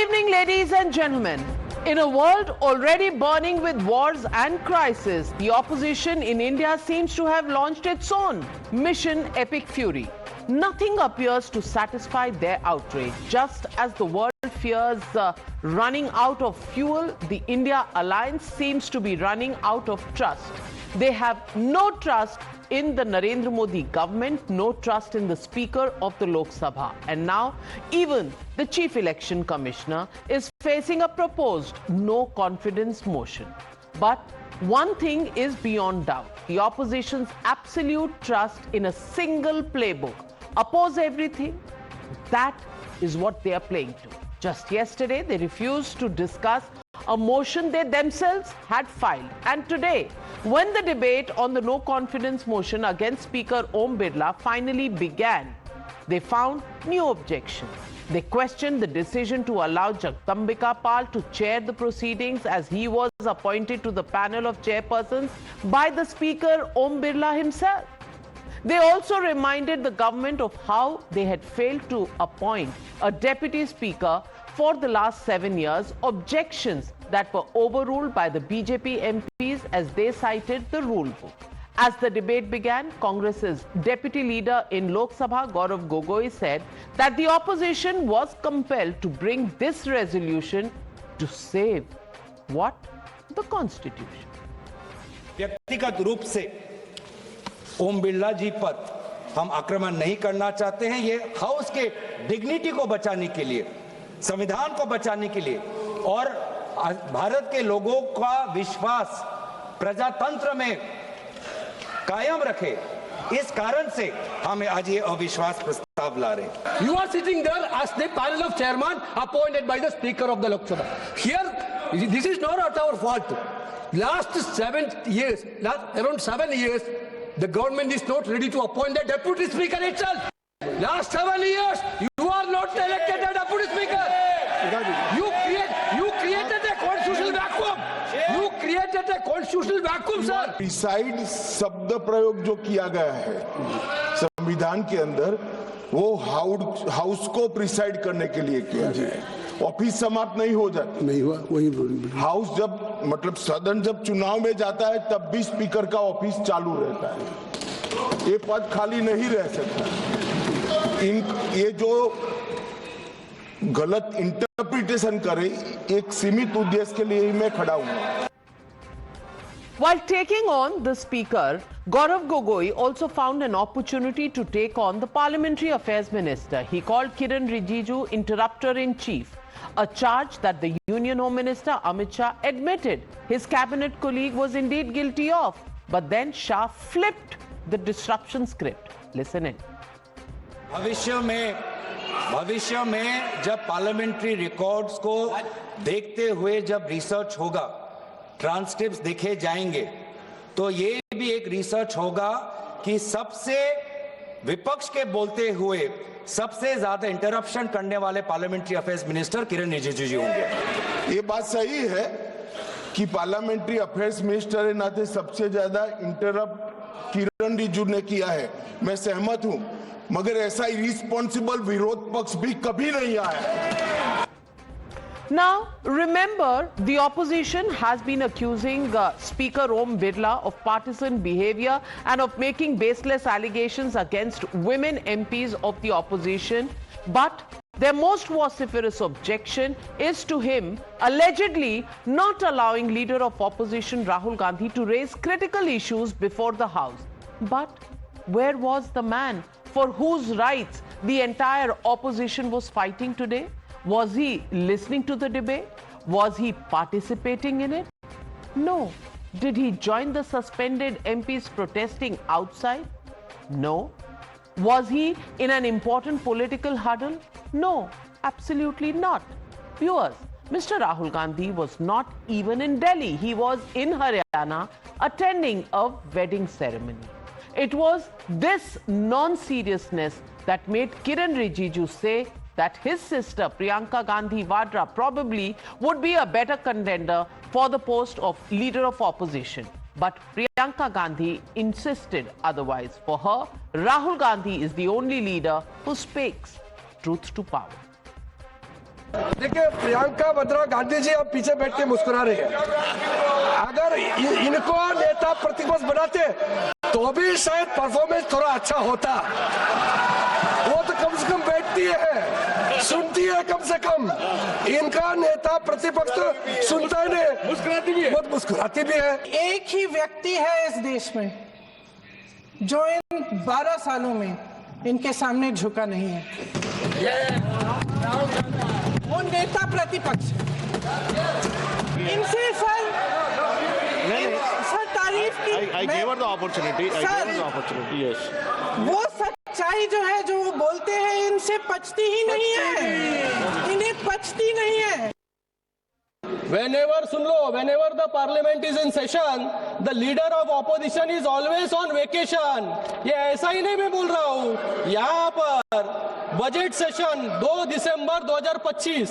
evening, ladies and gentlemen. In a world already burning with wars and crises, the opposition in India seems to have launched its own Mission Epic Fury. Nothing appears to satisfy their outrage. Just as the world fears running out of fuel, the India alliance seems to be running out of trust. They have no trust in the Narendra Modi government, no trust in the Speaker of the Lok Sabha. And now, even the Chief Election Commissioner is facing a proposed no confidence motion. But one thing is beyond doubt. The opposition's absolute trust in a single playbook. Oppose everything. That is what they are playing to. Just yesterday, they refused to discuss a motion they themselves had filed. And today, when the debate on the no confidence motion against Speaker Om Birla finally began, they found new objections. They questioned the decision to allow Jagdambika Pal to chair the proceedings, as he was appointed to the panel of chairpersons by the Speaker Om Birla himself. They also reminded the government of how they had failed to appoint a deputy speaker for the last 7 years, objections that were overruled by the BJP MPs as they cited the rule book. As the debate began, Congress's deputy leader in Lok Sabha, Gaurav Gogoi, said that the opposition was compelled to bring this resolution to save what? The Constitution. व्यक्तिगत रूप से ओम बिरला जी पर हम आक्रमण नहीं करना चाहते हैं। ये हाउस के डिग्निटी को बचाने के लिए, संविधान को बचाने के लिए और भारत के लोगों का विश्वास प्रजातंत्र में कायम रखे, इस कारण से हम आज ये अविश्वास प्रस्ताव ला रहे हैं। You are sitting there as the panel of chairman appointed by the Speaker of the Lok Sabha. Here, this is not our fault. Last 7 years, around 7 years, the government is not ready to appoint the deputy speaker itself. Last 7 years, you are not elected a deputy speaker. You created a constitutional vacuum. You created a constitutional vacuum, sir. Preside शब्द प्रयोग जो किया गया है संविधान के अंदर, वो हाउस को प्रिसाइड करने के लिए किया है। ऑफिस समाप्त नहीं हो जाता, नहीं हुआ वही हाउस जब मतलब सदन जब चुनाव में जाता है तब भी स्पीकर का ऑफिस चालू रहता है। ये पद खाली नहीं रह सकता। ये जो गलत इंटरप्रिटेशन करे, एक सीमित उद्देश्य के लिए ही मैं खड़ा हूं। While taking on the Speaker, Gaurav Gogoi also found an opportunity to take on the Parliamentary Affairs Minister. He called Kiran Rijiju interrupter-in-chief, a charge that the Union Home Minister Amit Shah admitted his cabinet colleague was indeed guilty of. But then Shah flipped the disruption script. Listen in. भविष्य में जब parliamentary records को देखते हुए जब research होगा, transcripts देखे जाएंगे, तो ये भी एक रिसर्च होगा कि सबसे विपक्ष के बोलते हुए सबसे ज्यादा इंटरप्शन करने वाले पार्लियामेंट्री अफेयर्स मिनिस्टर किरण रिजिजू जी होंगे। ये बात सही है कि पार्लियामेंट्री अफेयर्स मिनिस्टर के नाते सबसे ज्यादा इंटरप्ट किरण रिजिजू ने किया है, मैं सहमत हूं, मगर ऐसा इरिस्पॉन्सिबल विरोध पक्ष भी कभी नहीं आया। Now, remember, the opposition has been accusing Speaker Om Birla of partisan behavior and of making baseless allegations against women MPs of the opposition. But their most vociferous objection is to him allegedly not allowing leader of opposition Rahul Gandhi to raise critical issues before the House. But where was the man for whose rights the entire opposition was fighting today? Was he listening to the debate? Was he participating in it? No. Did he join the suspended MPs protesting outside? No. Was he in an important political huddle? No, absolutely not. Viewers, Mr. Rahul Gandhi was not even in Delhi. He was in Haryana attending a wedding ceremony. It was this non-seriousness that made Kiran Rijiju say that his sister Priyanka Gandhi Vadra probably would be a better contender for the post of leader of opposition. But Priyanka Gandhi insisted otherwise. For her, Rahul Gandhi is the only leader who speaks truth to power. देखिए प्रियंका वाड्रा गांधी जी अब पीछे बैठ के मुस्कुरा रहे हैं। अगर इनको नेता प्रतिपक्ष बनाते तो भी शायद परफॉर्मेंस थोड़ा अच्छा होता। वो तो कम से कम बैठती है, सुनती है कम से कम। इनका नेता प्रतिपक्ष तो सुनता ही नहीं, मुस्कुराती भी है, बहुत मुस्कुराती भी है। एक ही व्यक्ति है इस देश में जो इन 12 सालों में इनके सामने झुका नहीं है, वो नेता प्रतिपक्ष। इनसे सर तारीफ की I gave her the opportunity. I gave her the opportunity. Yes. वो सच्चाई जो है जो वो बोलते हैं इनसे पचती ही नहीं है, इन्हें पचती नहीं है। Whenever soon low, whenever the parliament is in session, the leader of opposition is always on vacation. ये ऐसा ही नहीं मैं बोल रहा हूँ। यहाँ पर बजट सेशन 2 दिसंबर 2025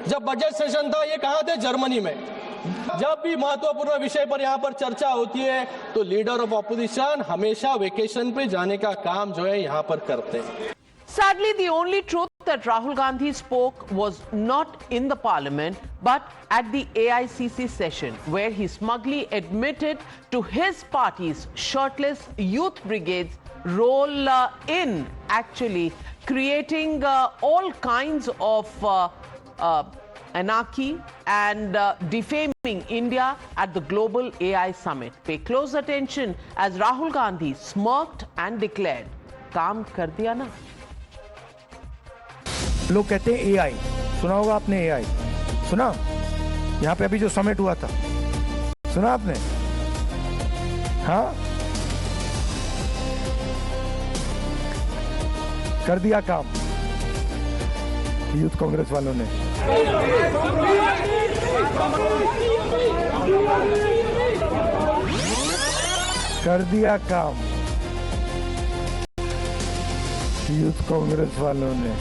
जब बजट सेशन था, ये कहाँ थे? जर्मनी में। जब भी महत्वपूर्ण विषय पर यहाँ पर चर्चा होती है तो लीडर ऑफ ऑपोजिशन हमेशा वेकेशन पे जाने का काम जो है यहाँ पर करते हैं। Sadly, the only truth that Rahul Gandhi spoke was not in the parliament, but at the AICC session, where he smugly admitted to his party's shirtless youth brigade's role in actually creating all kinds of anarchy and defaming India at the global AI summit. Pay close attention as Rahul Gandhi smirked and declared, "Kaam kar diya na." लोग कहते हैं AI, सुना होगा आपने AI, सुना? यहाँ पे अभी जो समिट हुआ था, सुना आपने? हाँ, कर दिया काम यूथ कांग्रेस वालों ने। कर दिया काम यूथ कांग्रेस वालों ने।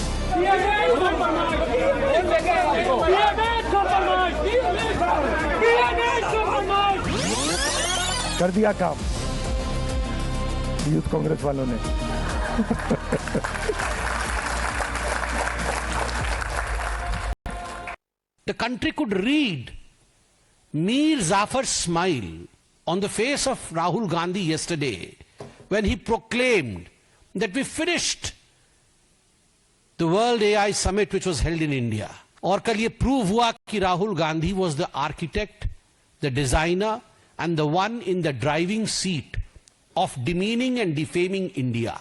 कर दिया काम यूथ कांग्रेस वालों ने। The country could read Mir Zafar's smile on the face of Rahul Gandhi yesterday when he proclaimed that we finished the World AI Summit which was held in India. और कल ये प्रूव हुआ कि Rahul Gandhi was the architect, the designer and the one in the driving seat of demeaning and defaming India.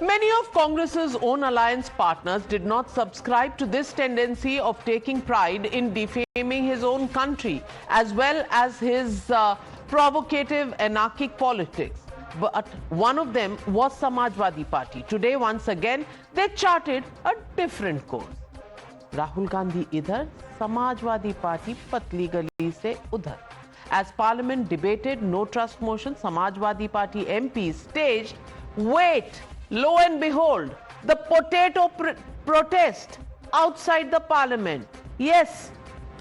Many of Congress's own alliance partners did not subscribe to this tendency of taking pride in defaming his own country, as well as his provocative anarchic politics. But one of them was Samajwadi Party. Today, once again, they charted a different course. Rahul Gandhi idhar, Samajwadi Party patli gali se udhar. As Parliament debated no trust motion, Samajwadi Party MPs staged, wait, lo and behold, the potato protest outside the Parliament. Yes,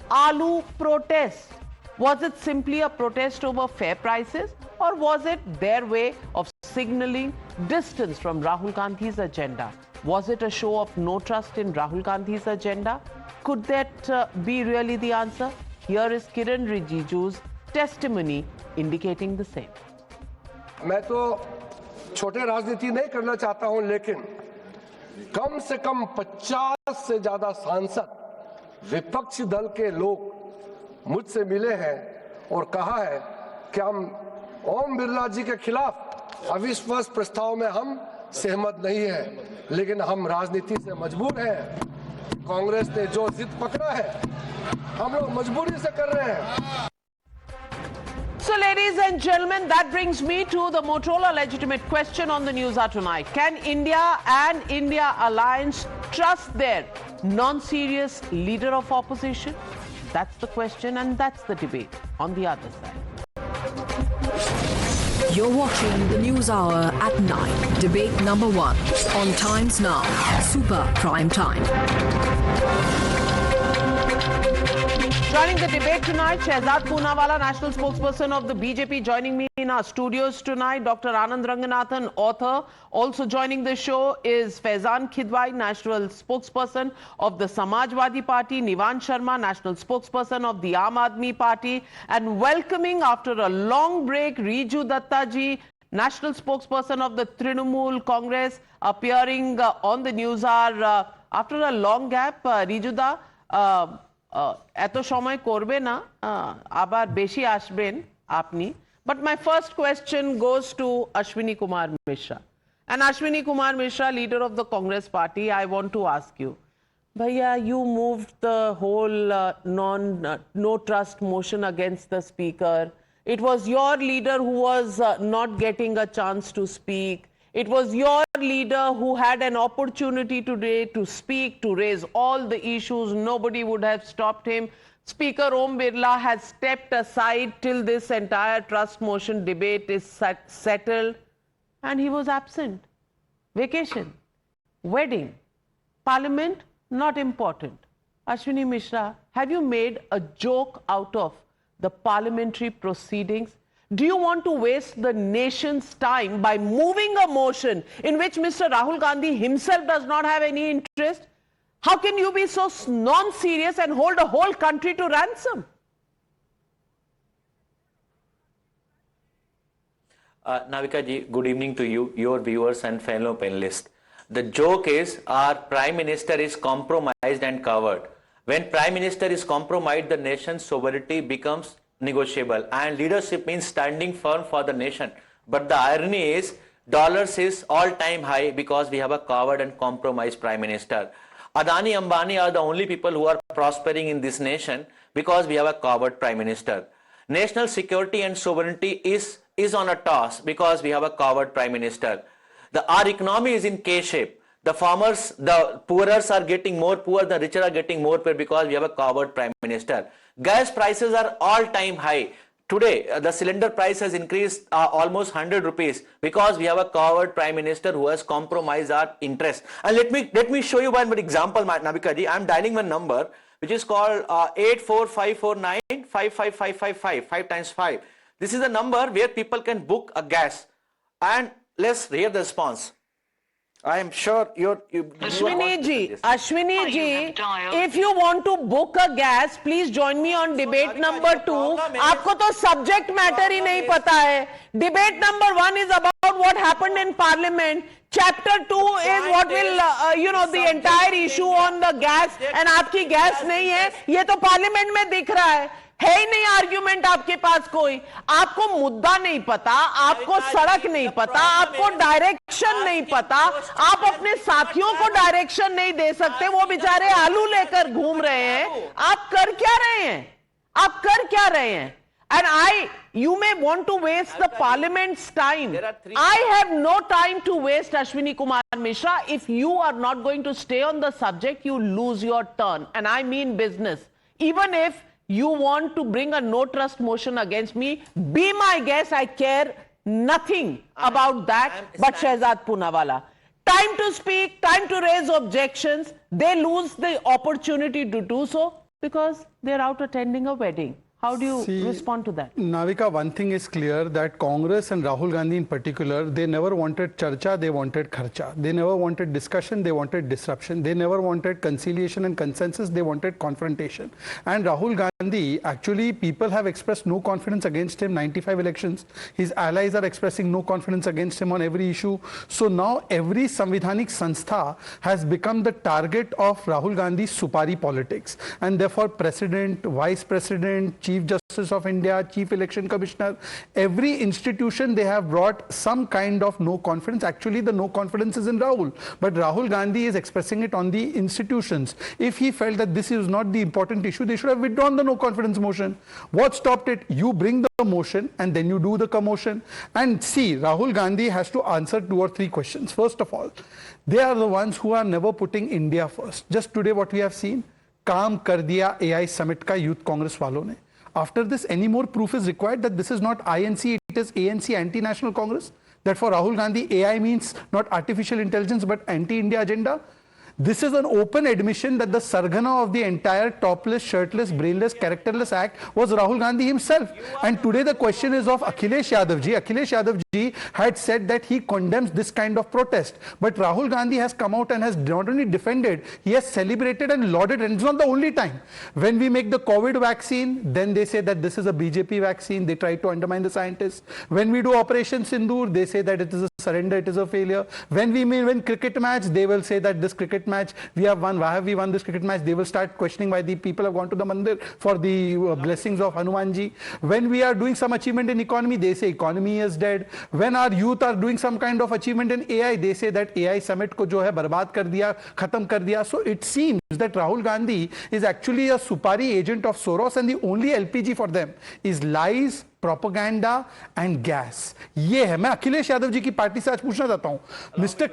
Aloo protest. Was it simply a protest over fair prices, or was it their way of signaling distance from Rahul Gandhi's agenda? Was it a show of no trust in Rahul Gandhi's agenda? Could that be really the answer? Here is Kiran Rijiju's testimony indicating the same. मैं तो छोटे राजनीति नहीं करना चाहता हूं, लेकिन कम से कम 50 से ज्यादा सांसद विपक्षी दल के लोग मुझसे मिले हैं और कहा है कि हम ओम बिरला जी के खिलाफ अविश्वास प्रस्ताव में हम सहमत नहीं है, लेकिन हम राजनीति से मजबूर हैं। कांग्रेस ने जो जिद पकड़ा है हम लोग मजबूरी से कर रहे हैं। So, ladies and gentlemen, that brings me to the Motorola legitimate question on the News Hour tonight. Can India and India Alliance trust their non-serious leader of opposition? That's the question and that's the debate on the other side. You're watching the News Hour at 9. Debate number 1 on Times Now. Super Prime Time. Joining the debate tonight, Shehzad Poonawalla, national spokesperson of the BJP, joining me in our studios tonight. Dr. Anand Ranganathan, author. Also joining the show is Faizan Kidwai, national spokesperson of the Samajwadi Party. Nivan Sharma, national spokesperson of the Aam Aadmi Party. And welcoming after a long break, Riju Dattaji, national spokesperson of the Trinamool Congress, appearing on the news hour after a long gap. Riju da, এত সময় করবে না আবার বেশি আসবেন আপনি but my first question goes to Ashwini Kumar Mishra. And Ashwini Kumar Mishra, leader of the Congress party, I want to ask you, Bhaiya, you moved the whole no trust motion against the speaker. It was your leader who was not getting a chance to speak. It was your leader who had an opportunity today to speak, to raise all the issues. Nobody would have stopped him. Speaker Om Birla has stepped aside till this entire trust motion debate is settled. And he was absent. Vacation, wedding, parliament, not important. Ashwini Mishra, have you made a joke out of the parliamentary proceedings? Do you want to waste the nation's time by moving a motion in which Mr. Rahul Gandhi himself does not have any interest? How can you be so non-serious and hold a whole country to ransom? Navika ji, good evening to you, your viewers and fellow panelists. The joke is our Prime Minister is compromised and covered. When Prime Minister is compromised, the nation's sovereignty becomes negotiable, and leadership means standing firm for the nation. But the irony is dollars is all-time high because we have a coward and compromised Prime Minister. Adani, Ambani are the only people who are prospering in this nation because we have a coward Prime Minister. National security and sovereignty is on a toss because we have a coward Prime Minister. Our economy is in K-shape. The farmers, the poorer are getting more poor, the richer are getting more poor because we have a coward Prime Minister. Gas prices are all-time high. Today, the cylinder price has increased almost 100 rupees because we have a coward Prime Minister who has compromised our interest. And let me show you one example, Navika ji. I am dialing one number which is called 84549 55555, 5 times 5. This is a number where people can book a gas. And let's hear the response. I am sure Ashwini ji, if you want to book a gas, please join me on debate number 2. आपको तो subject matter ही नहीं पता है. Debate number 1 is about what happened in Parliament. Chapter 2 is what will, the entire issue on the gas. And आपकी gas नहीं है. ये तो Parliament में दिख रहा है. है ही नहीं आर्ग्यूमेंट आपके पास कोई. आपको मुद्दा नहीं पता, आपको सड़क नहीं पता, आपको डायरेक्शन नहीं पता, आप अपने साथियों को डायरेक्शन नहीं दे सकते. वो बेचारे आलू लेकर घूम रहे हैं. आप कर क्या रहे हैं? आप कर क्या रहे हैं? And you may want to waste the parliament's time. I have no time to waste, Ashwini Kumar Mishra. If you are not going to stay on the subject, you lose your turn. And I mean business. Even if you want to bring a no trust motion against me, be my guest. I care nothing about that. But Shehzad Poonawalla, time to speak, time to raise objections. They lose the opportunity to do so because they're out attending a wedding. How do you respond to that? Navika, one thing is clear that Congress and Rahul Gandhi in particular, they never wanted charcha, they wanted kharcha. They never wanted discussion, they wanted disruption. They never wanted conciliation and consensus, they wanted confrontation. And Rahul Gandhi, actually, people have expressed no confidence against him, 95 elections. His allies are expressing no confidence against him on every issue. So now every Samvidhanik Sanstha has become the target of Rahul Gandhi's supari politics. And therefore, President, Vice President, Chief Justice of India, Chief Election Commissioner, every institution they have brought some kind of no confidence. Actually, the no confidence is in Rahul. But Rahul Gandhi is expressing it on the institutions. If he felt that this is not the important issue, they should have withdrawn the no confidence motion. What stopped it? You bring the motion and then you do the commotion. And see, Rahul Gandhi has to answer 2 or 3 questions. First of all, they are the ones who are never putting India first. Just today what we have seen, काम कर दिया AI summit का youth Congress वालों ने. After this, any more proof is required that this is not INC, it is ANC, Anti-National Congress? That for Rahul Gandhi, AI means not artificial intelligence but anti-India agenda? This is an open admission that the sargana of the entire topless, shirtless, brainless, characterless act was Rahul Gandhi himself. And today the question is of Akhilesh Yadav ji. Akhilesh Yadav ji had said that he condemns this kind of protest. But Rahul Gandhi has come out and has not only defended, he has celebrated and lauded, and it's not the only time. When we make the COVID vaccine, then they say that this is a BJP vaccine. They try to undermine the scientists. When we do Operation Sindoor, they say that it is a surrender, it is a failure. When we win cricket match, they will say that this cricket match we have won. Why have we won this cricket match? They will start questioning why the people have gone to the mandir for the blessings of Hanumanji. When we are doing some achievement in economy, they say economy is dead. When our youth are doing some kind of achievement in AI, they say that AI summit ko jo hai barbad kar diya, khatam kar diya. So it seems that Rahul Gandhi is actually a supari agent of Soros, and the only LPG for them is lies, propaganda and gas. ये है. मैं अखिलेश यादव जी की party से आज पूछना चाहता हूं, Mr.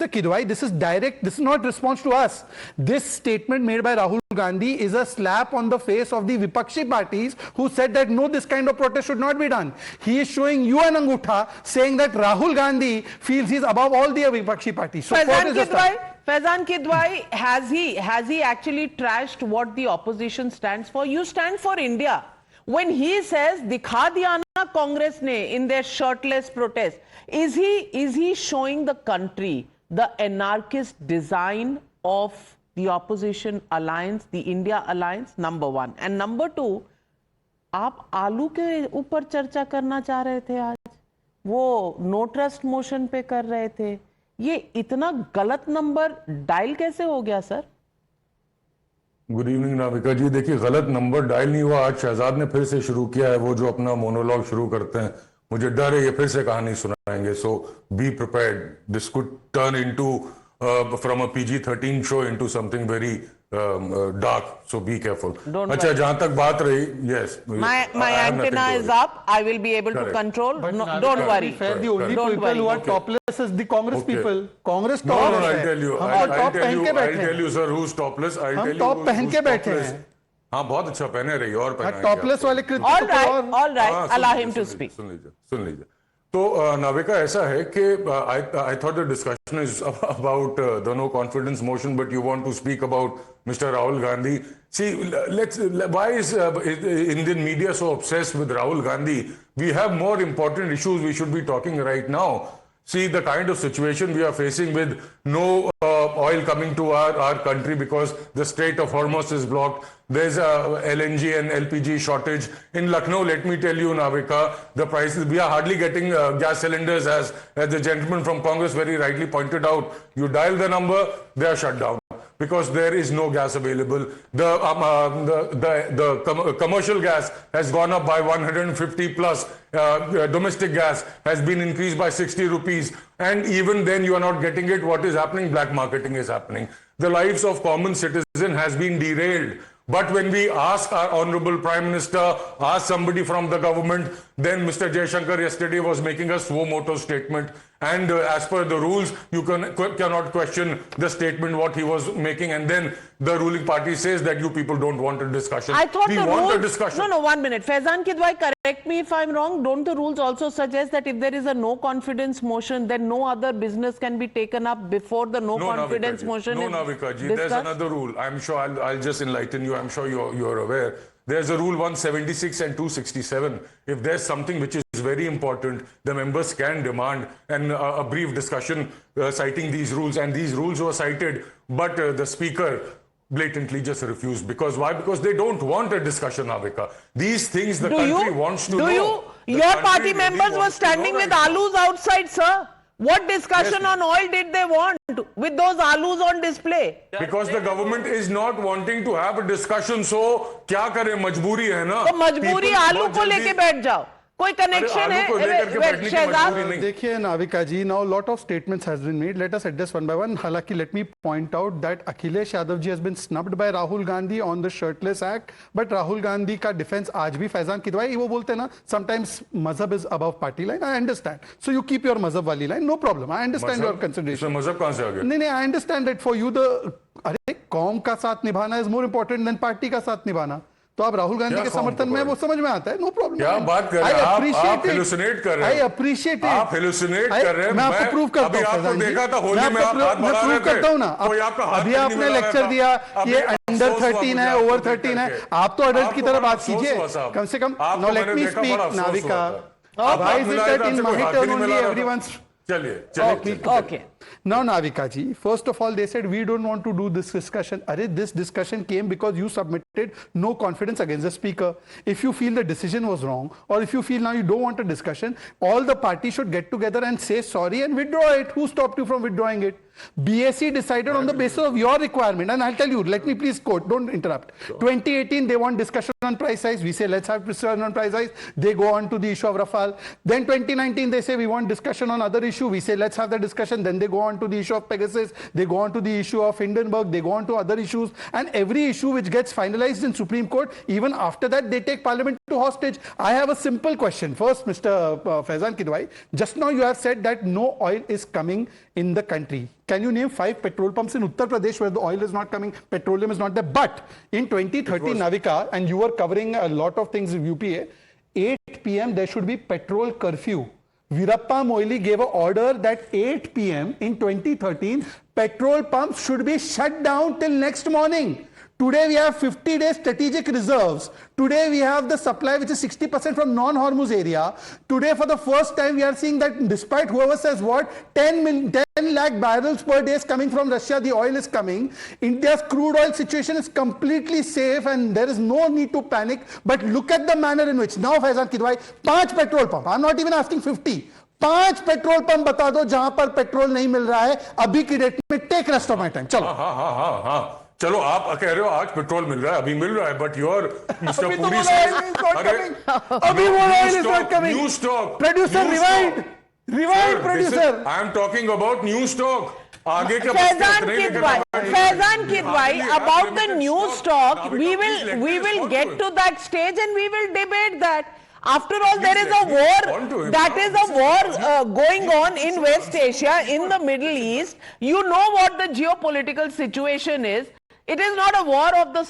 Kidwai, this is direct, this is not response to us. This statement made by Rahul Gandhi is a slap on the face of the Vipakshi parties who said that no, this kind of protest should not be done. He is showing you an angutha saying that Rahul Gandhi feels he's above all the Vipakshi parties. So Faizan Kidwai, has he actually trashed what the opposition stands for? You stand for India. When he says dikha diya na Congress ne in their shirtless protest, is he showing the country the anarchist design of the opposition alliance, the India alliance? Number one. And number two, आप आलू के ऊपर चर्चा करना चाह रहे थे आज, वो नो ट्रस्ट मोशन पे कर रहे थे. ये इतना गलत नंबर डायल कैसे हो गया सर? गुड इवनिंग नाविका जी. देखिए, गलत नंबर डायल नहीं हुआ. आज शहजाद ने फिर से शुरू किया है वो जो अपना मोनोलॉग शुरू करते हैं. मुझे डर है ये फिर से कहानी सुनाएंगे. So be prepared. This could turn into from a PG-13 show into something very dark, so be careful. अच्छा, जहां तक बात रही, yes, my antenna is up. I will be able to control. No, don't worry. The only people who are topless is the Congress people. Congress topless. No, I'll tell you, sir, who's topless. I'll tell you top पहन के बैठे हैं. हाँ, बहुत अच्छा पहने रही और पहना. टॉपलेस वाले कृत्य. All right. Allow him to speak. सुन लीजिए. तो नाविका, ऐसा है कि I thought the discussion is about the no confidence motion, but you want to speak about Mr. Rahul Gandhi. See, why is Indian media so obsessed with Rahul Gandhi? We have more important issues we should be talking right now. See, the kind of situation we are facing with no oil coming to our country because the Strait of Hormuz is blocked. There's a LNG and LPG shortage. In Lucknow, let me tell you, Navika, the prices, we are hardly getting gas cylinders, as the gentleman from Congress very rightly pointed out. You dial the number, they are shut down because there is no gas available. The commercial gas has gone up by 150 plus. Domestic gas has been increased by 60 rupees. And even then you are not getting it. What is happening? Black marketing is happening. The lives of common citizen has been derailed. But when we ask our Honorable Prime Minister, ask somebody from the government, then Mr. Jaishankar yesterday was making a suo moto statement. And as per the rules, you cannot question the statement what he was making. And then the ruling party says that you people don't want a discussion. I thought we want a discussion. No, 1 minute. Faizan Kidwai, correct me if I'm wrong. Don't the rules also suggest that if there is a no confidence motion, then no other business can be taken up before the no confidence motion is Navika ji, discussed? There's another rule. I'm sure I'll just enlighten you. I'm sure you're aware. There's a rule 176 and 267. If there's something which is very important, the members can demand a brief discussion citing these rules. And these rules were cited, but the speaker blatantly just refused. Because why? Because they don't want a discussion, Navika. These things the country wants to know. Your party members were standing with alus outside, sir. What discussion on oil did they want with those alus on display? Because the government is not wanting to have a discussion. So, क्या करें? मजबूरी है ना. तो मजबूरी आलू को लेके बैठ जाओ. कोई कनेक्शन है? शहजाद, देखिए नाविका जी, now a lot of statements has been made. Let us address one by one. हालांकि let me point out that Akhilesh Yadav ji has been snubbed by Rahul Gandhi on the shirtless act, but Rahul Gandhi का defense आज भी फैजान किदवाई वो बोलते हैं ना, sometimes मजहब is above party line. I understand. So you keep your मजहब वाली line, no problem. I understand your consideration. मजहब कहाँ से आ गया? नहीं, I understand that for you the अरे कौम का साथ निभाना is more important than party का साथ निभाना. तो आप राहुल गांधी क्या के form समर्थन में, वो समझ में आता है, नो प्रॉब्लम। क्या बात कर रहे हैं आप हेलुसिनेट कर रहे हैं, आई अप्रिशिएट इट, आप हेलुसिनेट कर रहे हैं। मैं आपको प्रूव करता हूं, अभी आपको देखा था होली में आप हाथ बढ़ा रहे थे, करता हूं ना। कोई आपका हाथ अभी नहीं आपने मिला रहा लेक्चर था। दिया ये अंडर अफसोस हुआ 13 मुझे है, आपको ओवर देख 13 है, करके। आप तो अडल्ट की आपको तरह बड़ा बात अफसोस कीजिए हुआ साहब। कम से कम। आपको नाउ लेट मैंने मी देखा, बड़ा स्पीक अफसोस नाविका, हुआ था। why is it मिलाया that in था, my कोई हाथ turn नहीं only मिला रहा था। everyone's चलिए Okay. Now, Navika ji, first of all, they said we don't want to do this discussion. Arey, this discussion came because you submitted no confidence against the speaker. If you feel the decision was wrong, or if you feel now you don't want a discussion, all the parties should get together and say sorry and withdraw it. Who stopped you from withdrawing it? BSE decided on the basis of your requirement, and I'll tell you, let me please quote, don't interrupt. 2018, they want discussion on price hikes. We say, let's have discussion on price hikes. They go on to the issue of Rafale. Then 2019, they say, we want discussion on other issue. We say, let's have the discussion. Then they go on to the issue of Pegasus. They go on to the issue of Hindenburg. They go on to other issues. And every issue which gets finalized in Supreme Court, even after that, they take Parliament to hostage. I have a simple question. First, Mr. Faizan Kidwai, just now you have said that no oil is coming in the country. Can you name 5 petrol pumps in Uttar Pradesh where the oil is not coming, petroleum is not there? But in 2013, Navika, and you were covering a lot of things in UPA, 8 p.m. there should be petrol curfew. Veerappa Moily gave an order that 8 p.m. in 2013, petrol pumps should be shut down till next morning. Today we have 50 days strategic reserves. Today we have the supply which is 60% from non-Hormuz area. Today for the first time we are seeing that despite whoever says what, 10 lakh barrels per day is coming from Russia, the oil is coming. India's crude oil situation is completely safe and there is no need to panic. But look at the manner in which, now Faizan Kidwai, 5 petrol pump, I'm not even asking 50. 5 petrol pump बता दो जहां पर petrol नहीं मिल रहा है अभी की date में. Take rest of my time. चलो हाँ चलो, आप कह रहे हो आज पेट्रोल मिल रहा है, अभी मिल रहा है, बट योर मिस्टर अभी तो पुरी वो से अभी वो oil is not coming. New stock, producer rewind producer. I am talking about new stock. आगे के Faizan Kidwai, about the new stock, we will get to that stage and we will debate that. After all, there is a war, that is a war going on in West Asia, in the Middle East. You know what the geopolitical situation is. It is not a war of the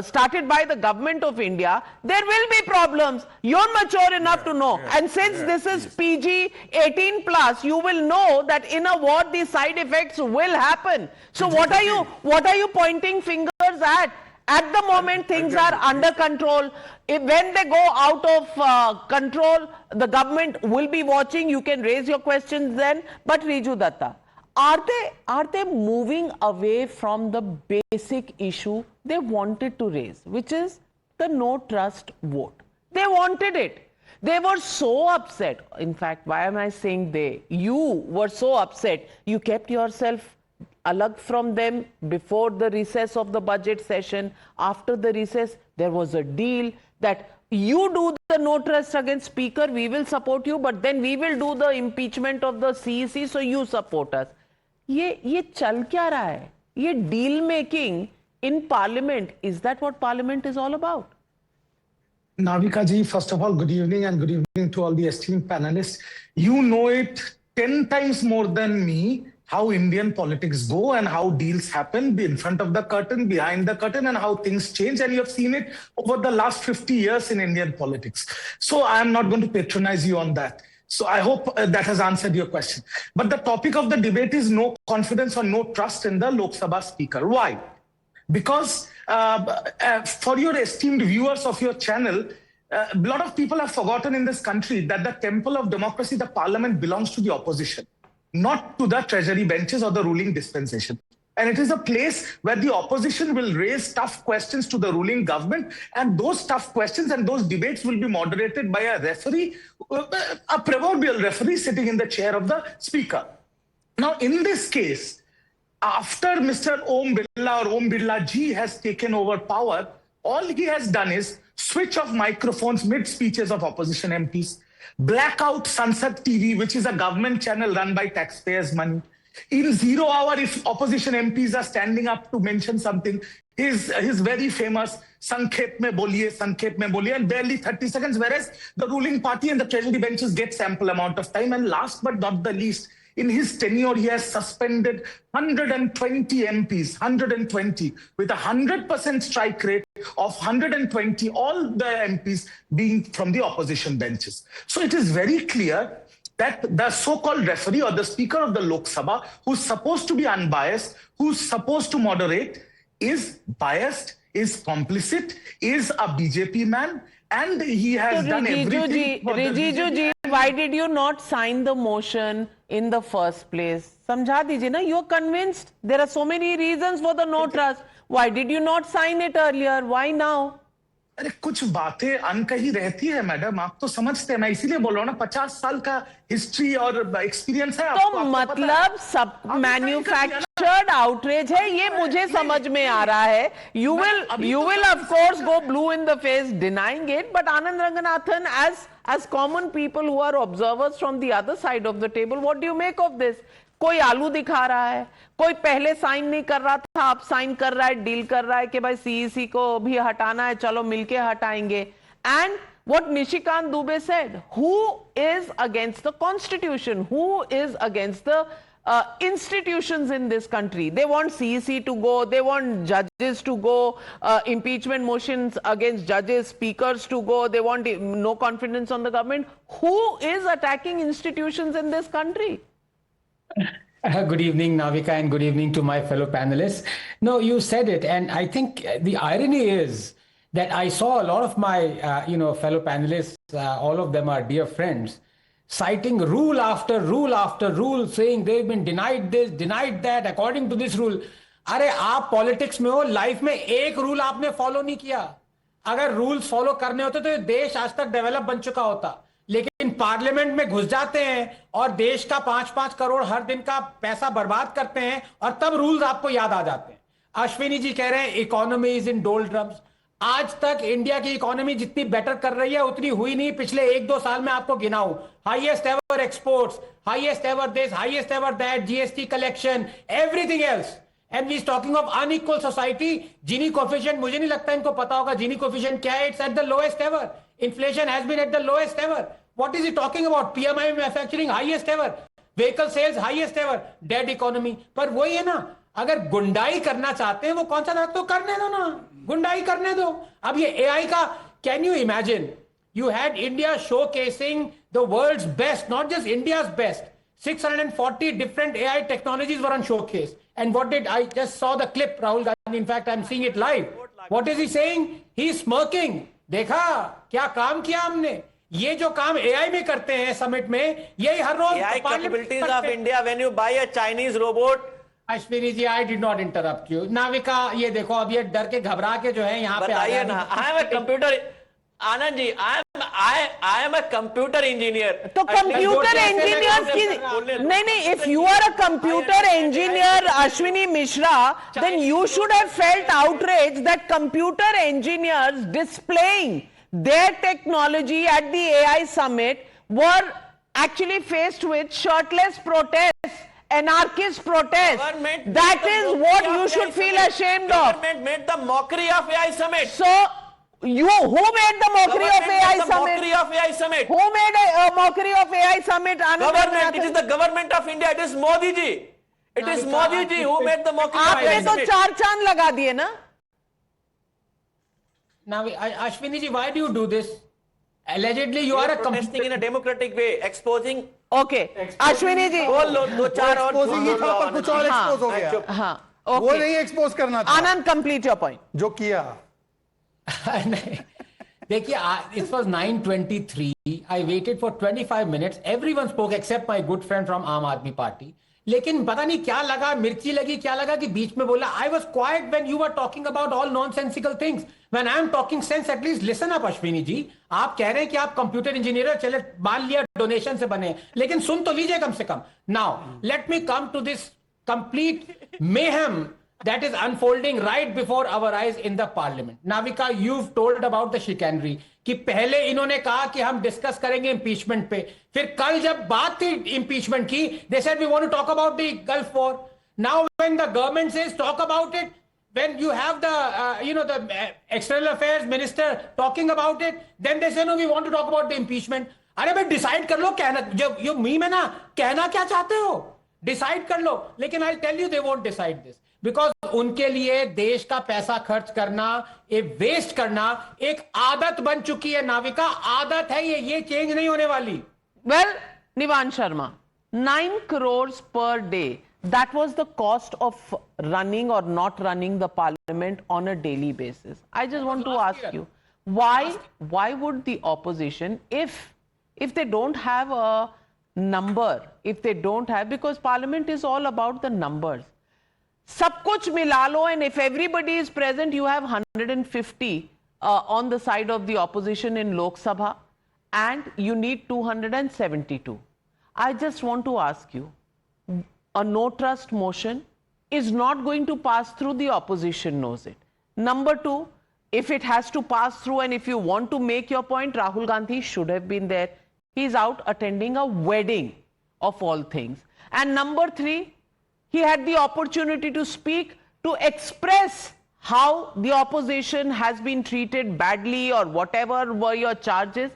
started by the government of India. There will be problems. You're mature enough to know. And since this is PG 18 plus, you will know that in a war the side effects will happen. So what are you pointing fingers at? At the moment, things are under control. When they go out of control, the government will be watching. You can raise your questions then. But Riju Datta, are they moving away from the basic issue they wanted to raise, which is the no trust vote? They wanted it. They were so upset. In fact, why am I saying they? You were so upset. You kept yourself alag from them before the recess of the budget session. After the recess, there was a deal that you do the no trust against speaker, we will support you, but then we will do the impeachment of the CEC, so you support us. ये चल क्या रहा है? ये deal making in parliament, is that what parliament is all about? Navika ji, first of all, good evening and good evening to all the esteemed panelists. You know it 10 times more than me how Indian politics go and how deals happen in front of the curtain, behind the curtain, and how things change. And you have seen it over the last 50 years in Indian politics. So I am not going to patronize you on that. So I hope that has answered your question. But the topic of the debate is no confidence or no trust in the Lok Sabha speaker. Why? Because for your esteemed viewers of your channel, a lot of people have forgotten in this country that the temple of democracy, the parliament, belongs to the opposition, not to the treasury benches or the ruling dispensation. And it is a place where the opposition will raise tough questions to the ruling government, and those tough questions and those debates will be moderated by a referee, a proverbial referee sitting in the chair of the speaker. Now, in this case, after Mr. Om Birla or Om Birla ji has taken over power, all he has done is switch off microphones mid-speeches of opposition MPs, blackout Sansad TV, which is a government channel run by taxpayers' money. In 0 hour, if opposition MPs are standing up to mention something, his very famous Sankhep mein boliye, and barely 30 seconds, whereas the ruling party and the treasury benches get sample amount of time. And last but not the least, In his tenure, he has suspended 120 MPs, 120, with a 100% strike rate of 120, all the MPs being from the opposition benches. So it is very clear that the so-called referee or the Speaker of the Lok Sabha, who's supposed to be unbiased, who's supposed to moderate, is biased, is complicit, is a BJP man, and he has done everything. Rijiju ji, why did you not sign the motion in the first place? समझा दीजिए ना, you're convinced. There are so many reasons for the no trust. Why did you not sign it earlier? Why now? अरे कुछ बातें अनकही रहती है madam, आप तो समझते हैं, मैं इसीलिए बोल रहा हूँ ना, 50 साल का हिस्ट्री और एक्सपीरियंस है आपको, तो मतलब सब मैन्युफैक्चर्ड आउटरेज है, ये मुझे समझ में आ रहा है. You will of course go blue in the face denying it, but Anand Ranganathan, as common people who are observers from the other side of the table, what do you make of this? कोई आलू दिखा रहा है, कोई पहले sign नहीं कर रहा था, अब साइन कर रहा है, डील कर रहा है कि भाई सीईसी को भी हटाना है, चलो मिलके हटाएंगे. And what Nishikant Dubey said, who is against the constitution, who is against the institutions in this country? They want CEC to go, they want judges to go, impeachment motions against judges, speakers to go, they want no confidence on the government. Who is attacking institutions in this country? Good evening, Navika, and good evening to my fellow panelists. No, you said it, and I think the irony is that I saw a lot of my, fellow panelists, all of them are dear friends, citing rule after rule after rule, saying they've been denied this, denied that, according to this rule. अरे आप politics में हो, life में एक rule आपने follow नहीं किया. अगर रूल्स फॉलो करने होते तो देश आज तक डेवलप बन चुका होता. लेकिन पार्लियामेंट में घुस जाते हैं और देश का 5-5 करोड़ हर दिन का पैसा बर्बाद करते हैं और तब रूल्स आपको याद आ जाते हैं. अश्विनी जी कह रहे हैं इकोनॉमी इज इन डोल्ड्रम्स. आज तक इंडिया की इकोनॉमी जितनी बेटर कर रही है उतनी हुई नहीं. पिछले 1-2 साल में आपको गिनाऊं, highest ever exports, highest ever this, highest ever that, GST collection, everything else. And we is talking of unequal society. Gini coefficient, मुझे नहीं लगता इनको पता होगा जीनी कोफिशिएंट क्या है. It's at the lowest ever. Inflation has been at the lowest ever. What is he talking about? PMI manufacturing highest ever. Vehicle sales highest ever. Dead economy. पर वही है ना, अगर गुंडाई करना चाहते हैं वो कौन सा तो करने दो ना, गुंडाई करने दो. अब ये AI का, can you imagine? You had India showcasing the world's best, not just India's best. 640 different AI technologies were on showcase. And what did I just saw the clip, Rahul Gandhi? In fact, I'm seeing it live. What is he saying? He's smirking. देखा क्या काम किया हमने. ये जो काम AI में करते हैं समिट में, यही हर रोज AI capabilities of India when you buy a Chinese robot. Ashwini ji, I did not interrupt you. Navika, ये देखो अब ये डर के घबरा के जो है यहाँ पे बताइए ना. I am a computer, Anand ji, I am a computer engineer. तो कंप्यूटर इंजीनियर्स की नहीं, if you are a computer engineer, Ashwini Mishra, then you should have felt outrage that computer engineers displaying their technology at the AI summit were actually faced with shirtless protests, anarchist protests. That is what you should feel ashamed of. Government made the mockery of AI summit. So who made the mockery of AI summit? Mockery of AI summit. Who made a mockery of AI summit? Government. It is the government of India. It is Modi ji. It is Modi ji who made the mockery of AI आपने summit. तो 4 चांद लगा दिए ना. Now, Ashwini ji, why do you do this? Allegedly, you are protesting in a democratic way, exposing. Okay, Ashwini ji. दो चार और exposing ही था, पर कुछ और एक्सपोज हो गया. हाँ, वो नहीं एक्सपोज करना था. Anand, complete your point. जो किया. देखिए, it was 9:23. I waited for 25 minutes. Everyone spoke except my good friend from Aam Aadmi Party. लेकिन पता नहीं क्या लगा, मिर्ची लगी क्या लगा कि बीच में बोला. I was quiet when you were talking about all nonsensical things. When I am talking sense, at least listen up, Ashwini ji. आप कह रहे हैं कि आप कंप्यूटर इंजीनियर, चले मान लिया डोनेशन से बने, लेकिन सुन तो लीजिए कम से कम. Now, let me come to this complete mayhem that is unfolding right before our eyes in the parliament. Navika, you've told about the chicanery. कि पहले इन्होंने कहा कि हम डिस्कस करेंगे इंपीचमेंट पे, फिर कल जब बात थी इंपीचमेंट की, they said we want to talk about the Gulf War. Now when the government says talk about it, when you have the the external affairs minister talking about it, then they say no, we want to talk about the impeachment. अरे भाई decide कर लो, कहना जो meme है ना, कहना क्या चाहते हो डिसाइड कर लो। लेकिन I tell you they won't decide this, because उनके लिए देश का पैसा खर्च करना, ये वेस्ट करना एक आदत बन चुकी है नाविका, आदत है ये चेंज नहीं होने वाली। Well, Nivan Sharma, 9 crores per day. That was the cost of running or not running the parliament on a daily basis. I just want to ask you, why would the opposition, if they don't have a number, if they don't have, because parliament is all about the numbers. Sab kuch mila lo, and if everybody is present, you have 150 on the side of the opposition in Lok Sabha, and you need 272. I just want to ask you, a no trust motion is not going to pass through, the opposition knows it. Number two, if it has to pass through, and if you want to make your point, Rahul Gandhi should have been there. He's out attending a wedding of all things. And number three, he had the opportunity to speak, to express how the opposition has been treated badly or whatever were your charges.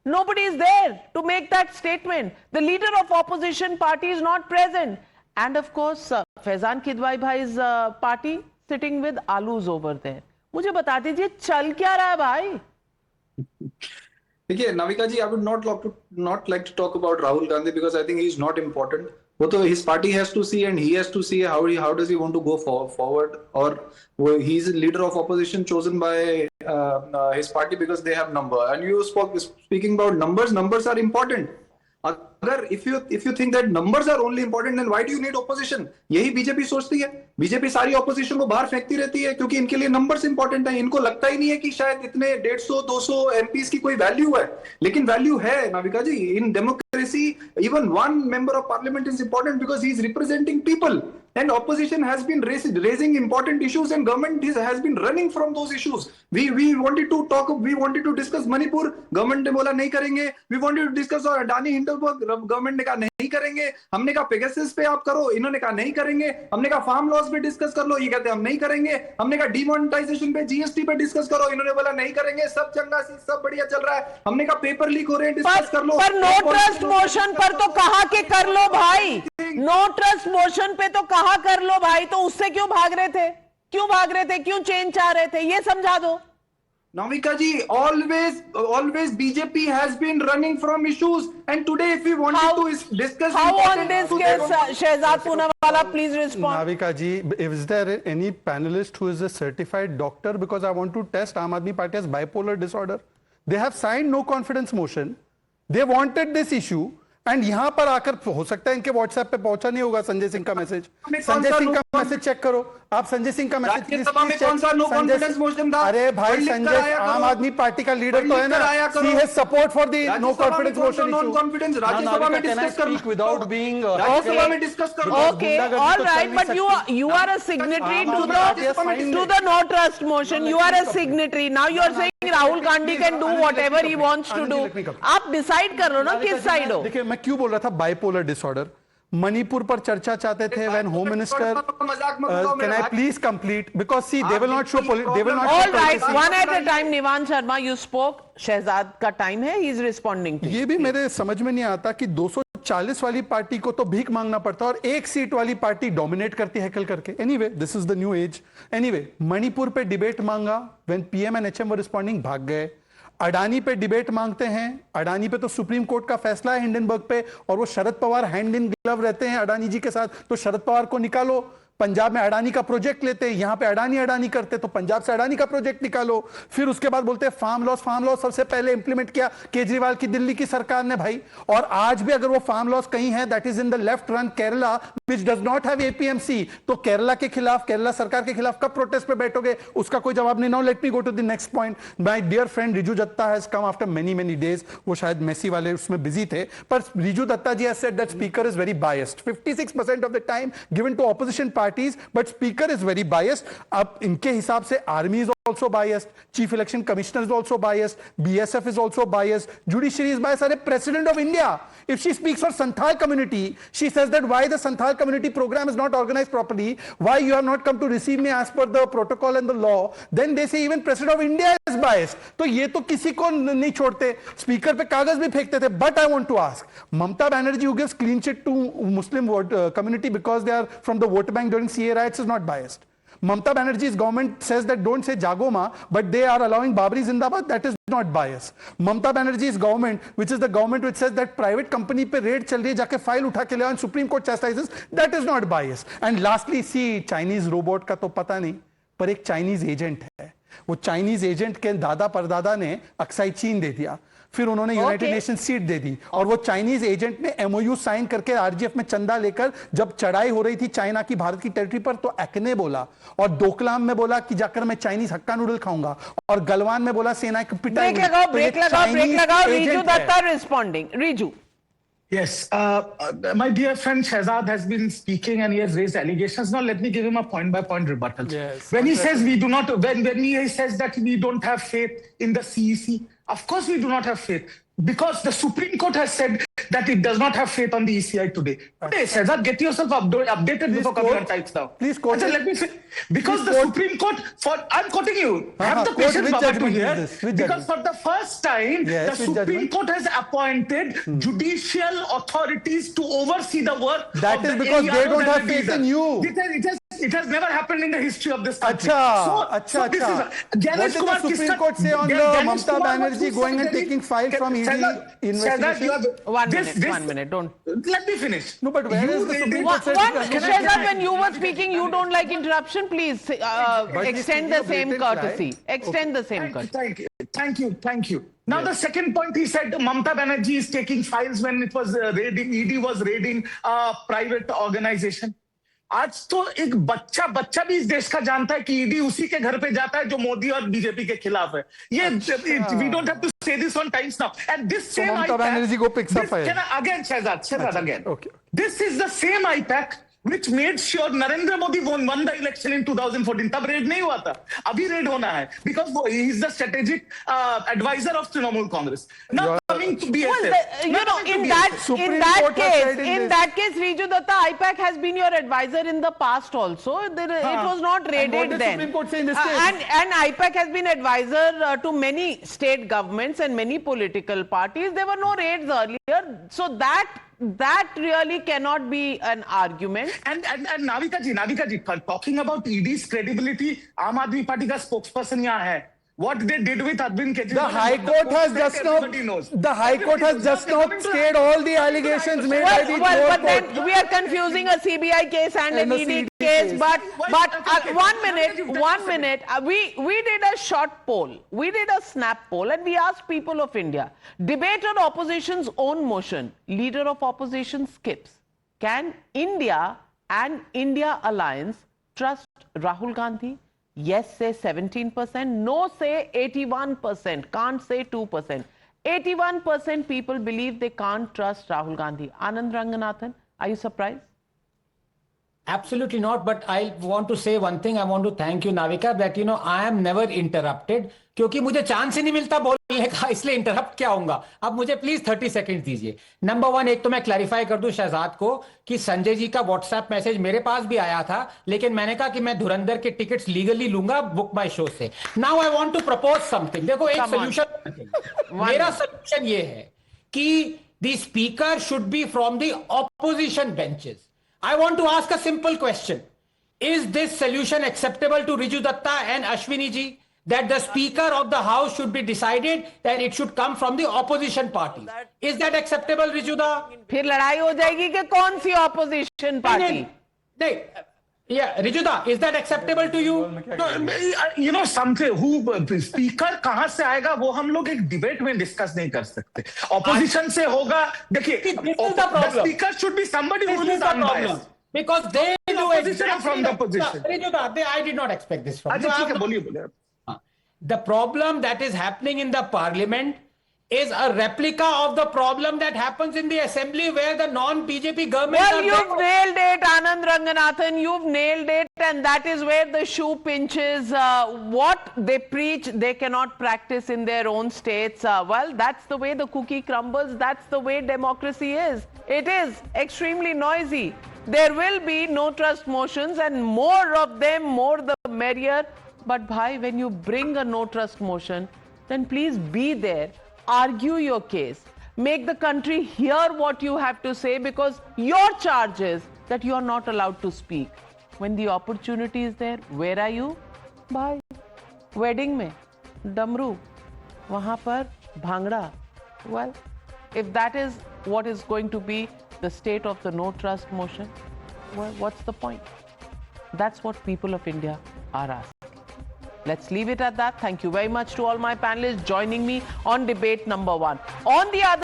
Nobody is there to make that statement. The leader of opposition party is not present. And of course, Faizan Kidwai bhai's party sitting with alus over there. मुझे बता दीजिए चल क्या रहा है भाई? देखिए नाविका जी, I would not like to talk about Rahul Gandhi because I think he is not important. वो तो his party has to see, and he has to see how does he want to go forward, or he is a leader of opposition chosen by his party because they have number. And you speaking about numbers are important. अगर if you think that numbers are only important, then why do you need opposition? यही BJP सोचती है। BJP सारी opposition को बाहर फेंकती रहती है क्योंकि इनके लिए नंबर्स इंपॉर्टेंट है। इनको लगता ही नहीं है कि शायद इतने 150-200 एमपीज की कोई वैल्यू है, लेकिन वैल्यू है Navika ji. In democracy even one member of parliament is important because he is representing people, and opposition has been raising important issues and government has been running from those issues. We wanted to discuss Manipur, government ने बोला नहीं करेंगे. We wanted to discuss Adani Hindenburg, government ने कहा नहीं करेंगे. हमने कहा Pegasus पे आप करो, इन्होंने कहा नहीं करेंगे. हमने कहा फार्म लॉस पे डिस्कस कर लो, ये कहते हैं हम नहीं करेंगे. हमने कहा डिमोनेटाइजेशन पे जीएसटी पे डिस्कस करो, इन्होंने बोला नहीं करेंगे. सब चंगा सब बढ़िया चल रहा है. हमने कहा पेपर लीक हो रहे हैं, डिस्कस कर लो. पर नो ट्रस्ट मोशन पर तो कहा कि कर लो भाई, नो ट्रस्ट मोशन पे तो कहा कर लो भाई, तो उससे क्यों भाग रहे थे? क्यों चेंज चाह रहे थे? ये समझा दो. Navika ji, always BJP has been running from issues, and today if we wanted to discuss how on this case, Shehzad Poonawala, please respond. Navika ji, is there any panelist who is a certified doctor? Because I want to test Aam Aadmi Party has bipolar disorder. They have signed no confidence motion. They wanted this issue. And यहां पर आकर हो सकता है इनके WhatsApp पे पहुंचा नहीं होगा संजय सिंह का मैसेज. संजय सिंह का मैसेज चेक करो आप. संजय सिंह का मैसेज अरे भाई संजय आम आदमी पार्टी का लीडर तो है ना. He has support for the no confidence motion issue. Rajya Sabha में डिस्कस कर लो विदाउट बीइंग राज्यसभा में डिस्कस करो. Okay alright, but you are a signatory to the no trust motion. You are a signatory. Now you are saying Rahul Gandhi can do whatever he wants to do. आप decide कर लो ना किस side हो. देखिए मैं क्यों बोल रहा था बाइपोलर डिसऑर्डर. मणिपुर पर चर्चा चाहते थे when home minister. Can I please complete because see they will not show they will not. All right, one at a time. Nivan Sharma, you spoke. Shahzad का टाइम है, ही इज रिस्पोंडिंग. ये भी मेरे समझ में नहीं आता कि 240 वाली पार्टी को तो भीख मांगना पड़ता है और एक सीट वाली पार्टी डोमिनेट करती है कल करके. Anyway this is the new age. Anyway Manipur पे डिबेट मांगा, when PM and HM were responding भाग गए. अडानी पे डिबेट मांगते हैं. अडानी पे तो सुप्रीम कोर्ट का फैसला है हिंडनबर्ग पे, और वो Sharad Pawar hand in glove रहते हैं अडानी जी के साथ. तो शरद पवार को निकालो. पंजाब में अडानी का प्रोजेक्ट लेते हैं, यहां पे अडानी करते, तो पंजाब से अडानी का प्रोजेक्ट निकालो. फिर उसके बाद बोलते हैं फार्म लॉस सबसे पहले इंप्लीमेंट किया केजरीवाल की दिल्ली की सरकार ने भाई. और आज भी अगर वो फार्म लॉस कहीं है that is in the left run Kerala which does not have APMC. तो केरला के खिलाफ, केरला सरकार के खिलाफ कब प्रोटेस्ट पे बैठोगे? उसका कोई जवाब नहीं. Now let me go to the next point. My dear friend Riju Dutta has come after many days. वो शायद मेसी वाले उसमें बिजी थे, पर Riju Dutta ji has said that speaker is very biased. 56% of the time given to opposition parties, but speaker is very biased. अब इनके हिसाब से army is also biased, Chief Election Commissioner is also biased, BSF is also biased, Judiciary is biased. President of India, if she speaks for Santhal community, she says that why the Santhal community program is not organized properly, why you have not come to receive me as per the protocol and the law, then they say even President of India is biased. तो ये तो किसी को नहीं छोड़ते, speaker पे कागज भी फेंकते थे. But I want to ask, Mamata Banerjee, who gives clean chit to Muslim community because they are from the vote bank during CA riots, is not biased. Mamata Banerjee's government says that don't say Jagoma, but they are allowing Babri Zindabad. That is not bias. Mamata Banerjee's government, which is the government which says that private company pe raid chal rahi hai, jaake file utha ke le aao and Supreme Court chastises, that is not bias. And lastly, see, Chinese robot का तो पता नहीं, पर एक Chinese agent है. वो Chinese agent के दादा परदादा ने अक्साई चीन दे दिया. फिर उन्होंने यूनाइटेड नेशन सीट दे दी और वो चाइनीज एजेंट ने एमओयू साइन करके आरजीएफ में चंदा लेकर जब चढ़ाई हो रही थी चाइना की भारत की टेरिटरी पर तो एक्ने बोला और डोकलाम में बोला कि जाकर मैं चाइनीज हक्का नूडल खाऊंगा और गलवान में बोला सेना की पिटाई. ब्रेक लगाओ. Riju Dutta responding. Riju. Yes, my dear friend Shehzad has been speaking and he has raised allegations. Now let me give him a point-by-point rebuttal. Yes, when he says we do not, when he says that we don't have faith in the CEC, of course we do not have faith because the Supreme Court has said that it does not have faith on the ECI today. Today, Shehzad, get yourself updated before coming on Times Now. Please quote. Let me say, because the Supreme Court, I'm quoting you. Have the patience, Baba, to hear. Because for the first time, the Supreme Court has appointed judicial authorities to oversee the work. That is because they don't have faith in you. It has never happened in the history of this country. What did the Supreme Court say on the Mamata Banerjee going and taking files from ED investigation? One minute, don't. Let me finish. No, but where is the Supreme Court? Shehzad, when you were speaking, you don't like interruption. Please extend the same courtesy. Extend the same courtesy. Thank you. Now the second point, he said Mamata Banerjee is taking files when it was raiding, ED was raiding a private organization. आज तो एक बच्चा भी इस देश का जानता है कि ईडी उसी के घर पे जाता है जो मोदी और बीजेपी के खिलाफ है. ये we don't have to say this on Times Now. And this same IPAC, again Shehzad again. Okay. This is the same IPAC which made sure Narendra Modi won the election in 2014. तब red नहीं हुआ था, अभी red होना है because he is the strategic advisor of Trinamool Congress. Now coming to BSF. Well, in that case, Riju Datta, IPAC has been your advisor in the past also. It was not raided then. Supreme Court say in this case? And IPAC has been advisor to many state governments and many political parties. There were no raids earlier, so that really cannot be an argument. And Navika ji, talking about ED's credibility, Aam Aadmi Party ka spokesperson yahan hai. What they did with Arvind Kejriwal. The High Court has just not stayed all the allegations made by the but then we are confusing a CBI case and an ED case. But 1 minute. We did a short poll. We did a snap poll and we asked people of India. Debate on opposition's own motion. Leader of opposition skips. Can India and India Alliance trust Rahul Gandhi? Yes, say 17%. No, say 81%. Can't say 2%. 81% people believe they can't trust Rahul Gandhi. Anand Ranganathan, are you surprised? Absolutely not. But I want to say one thing. I want to thank you, Navika, that I am never interrupted. क्योंकि मुझे chance ही नहीं मिलता बोलने का, इसलिए interrupt क्या होऊंगा. अब मुझे प्लीज 30 सेकंड दीजिए. नंबर 1, एक तो मैं क्लैरिफाई कर दूं शहजाद को कि संजय जी का व्हाट्सएप मैसेज मेरे पास भी आया था, लेकिन मैंने कहा कि मैं धुरंधर के टिकट्स लीगली लूंगा बुक माई शो से. Now I want to propose something. देखो एक सोल्यूशन, मेरा सोल्यूशन ये है कि the speaker should be from the opposition benches. I want to ask a simple question. Is this solution acceptable to Riju Datta and Ashwini ji? That the Speaker of the House should be decided that it should come from the opposition party. Is that acceptable, Riju Datta? फिर लड़ाई हो जाएगी कि कौन सी opposition party? नहीं. Yeah, Riju Datta, is that acceptable to you? No, something who speaker कहाँ से आएगा वो हम लोग एक debate में discuss नहीं कर सकते. Opposition से होगा. देखिए, the speaker should be somebody who is unbiased. Because they do opposition from the opposition. Riju Datta, I did not expect this from you. अच्छा ठीक है, बोलिए. The problem that is happening in the parliament is a replica of the problem that happens in the assembly where the non-BJP government. Well, you've nailed it, Anand Ranganathan. You've nailed it, and that is where the shoe pinches. What they preach, they cannot practice in their own states. Well, that's the way the cookie crumbles. That's the way democracy is. It is extremely noisy. There will be no trust motions, and more of them, more the merrier. But bhai, when you bring a no trust motion, then please be there. Argue your case. Make the country hear what you have to say, because your charge is that you are not allowed to speak. When the opportunity is there, where are you? Bhai, wedding mein, damru, wahan par bhangra. Well, if that is what is going to be the state of the no trust motion, well, what's the point? That's what people of India are asking. Let's leave it at that. Thank you very much to all my panelists joining me on debate number 1. On the other